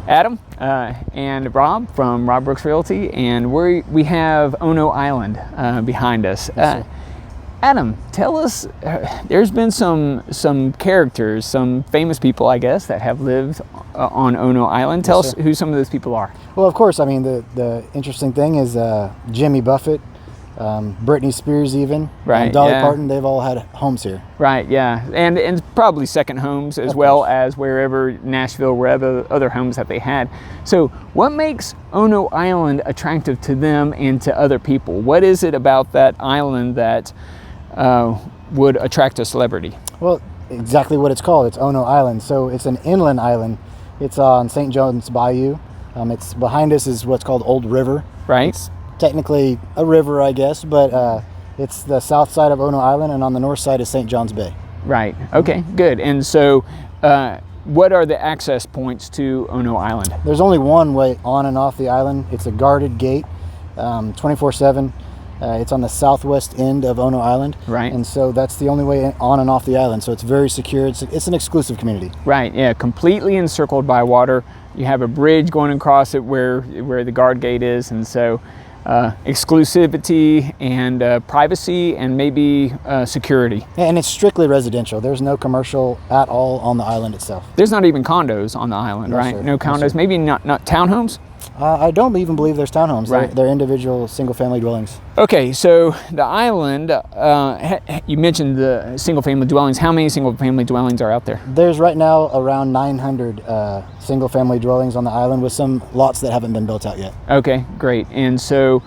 Adam and Rob from Rob Brooks Realty, and we have Ono Island behind us. Yes, Adam, tell us, there's been some characters, some famous people, I guess, that have lived on Ono Island. Tell us who some of those people are. Well, of course, I mean, the interesting thing is Jimmy Buffett, Britney Spears even, right, and Dolly Parton, they've all had homes here. Right, yeah, and probably second homes as well as wherever, Nashville, wherever other homes that they had. So what makes Ono Island attractive to them and to other people? What is it about that island that would attract a celebrity? Well, exactly what it's called. It's Ono Island. So it's an inland island. It's on St. John's Bayou. It's behind us is what's called Old River. Right. It's technically a river, I guess, but it's the south side of Ono Island, and on the north side is St. John's Bay. Right. Okay, good. And so what are the access points to Ono Island? There's only one way on and off the island. It's a guarded gate, 24/7. It's on the southwest end of Ono Island. Right. And so that's the only way on and off the island. So it's very secure. It's an exclusive community. Right, yeah, completely encircled by water. You have a bridge going across it where the guard gate is, and so exclusivity and privacy and maybe security. And it's strictly residential. There's no commercial at all on the island itself. There's not even condos on the island, No, right? sir. No condos, No, sir. maybe not townhomes? I don't even believe there's townhomes. Right. They're individual single-family dwellings. Okay, so the island, you mentioned the single-family dwellings. How many single-family dwellings are out there? There's right now around 900 single-family dwellings on the island, with some lots that haven't been built out yet. Okay, great. And so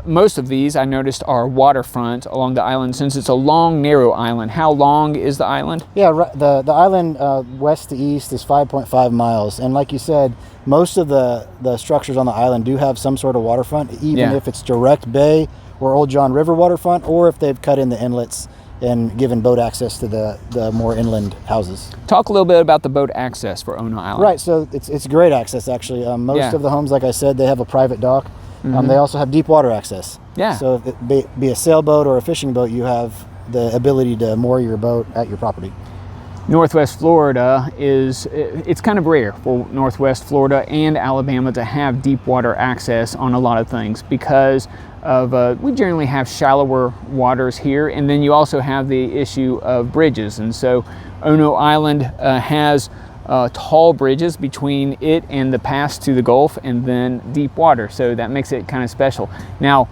most of these I noticed are waterfront along the island, since it's a long, narrow island. How long is the island? Yeah, the island west to east is 5.5 miles, and like you said, most of the structures on the island do have some sort of waterfront, even if it's direct bay or Old John River waterfront, or if they've cut in the inlets and given boat access to the more inland houses. Talk a little bit about the boat access for Ono Island. Right, so it's great access actually. Most of the homes, like I said, they have a private dock. They also have deep water access. Yeah. So if it be a sailboat or a fishing boat, you have the ability to moor your boat at your property. Northwest Florida it's kind of rare for Northwest Florida and Alabama to have deep water access on a lot of things, because of we generally have shallower waters here, and then you also have the issue of bridges. And so Ono Island has tall bridges between it and the pass to the Gulf, and then deep water, so that makes it kind of special. Now,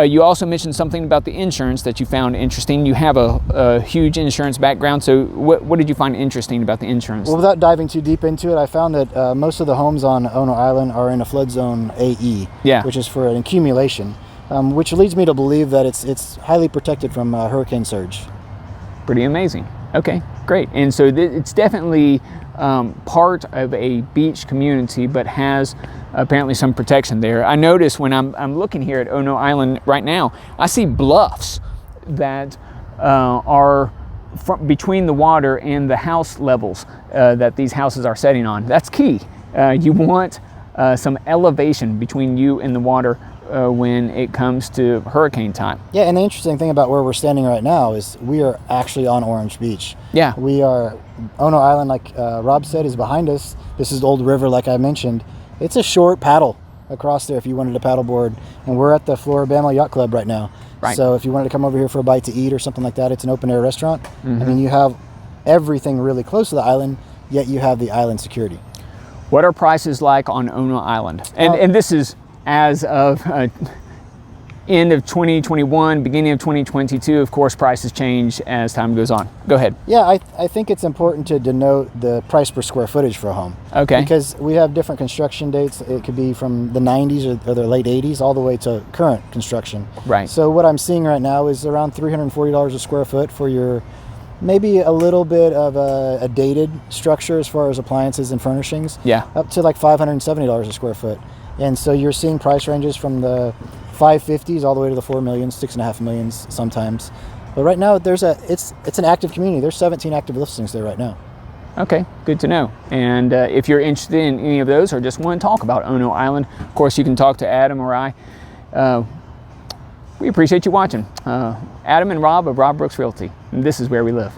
you also mentioned something about the insurance that you found interesting. You have a huge insurance background, so what did you find interesting about the insurance? Well, without diving too deep into it, I found that most of the homes on Ono Island are in a flood zone AE, which is for an accumulation, which leads me to believe that it's highly protected from hurricane surge. Pretty amazing. Okay, great. And so it's definitely part of a beach community, but has apparently some protection there. I notice when I'm looking here at Ono Island right now, I see bluffs that are between the water and the house levels that these houses are setting on. That's key. You want some elevation between you and the water when it comes to hurricane time. Yeah, and the interesting thing about where we're standing right now is we are actually on Orange Beach. Yeah. We are, Ono Island, like Rob said, is behind us. This is Old River, like I mentioned. It's a short paddle across there if you wanted to paddleboard, and we're at the Floribama Yacht Club right now. Right. So if you wanted to come over here for a bite to eat or something like that, it's an open air restaurant. I mean, you have everything really close to the island, yet you have the island security. What are prices like on Ono Island? And this is as of end of 2021, beginning of 2022. Of course, prices change as time goes on. Go ahead. Yeah, I think it's important to denote the price per square footage for a home. Okay. Because we have different construction dates. It could be from the 90s or the late 80s all the way to current construction. Right. So what I'm seeing right now is around $340 a square foot for your maybe a little bit of a dated structure as far as appliances and furnishings. Yeah. Up to like $570 a square foot. And so you're seeing price ranges from the 550s all the way to the 4 millions, 6.5 millions sometimes. But right now it's an active community. There's 17 active listings there right now. Okay, good to know. And if you're interested in any of those or just want to talk about Ono Island, of course you can talk to Adam or I. We appreciate you watching. Adam and Rob of Rob Brooks Realty. And this is where we live.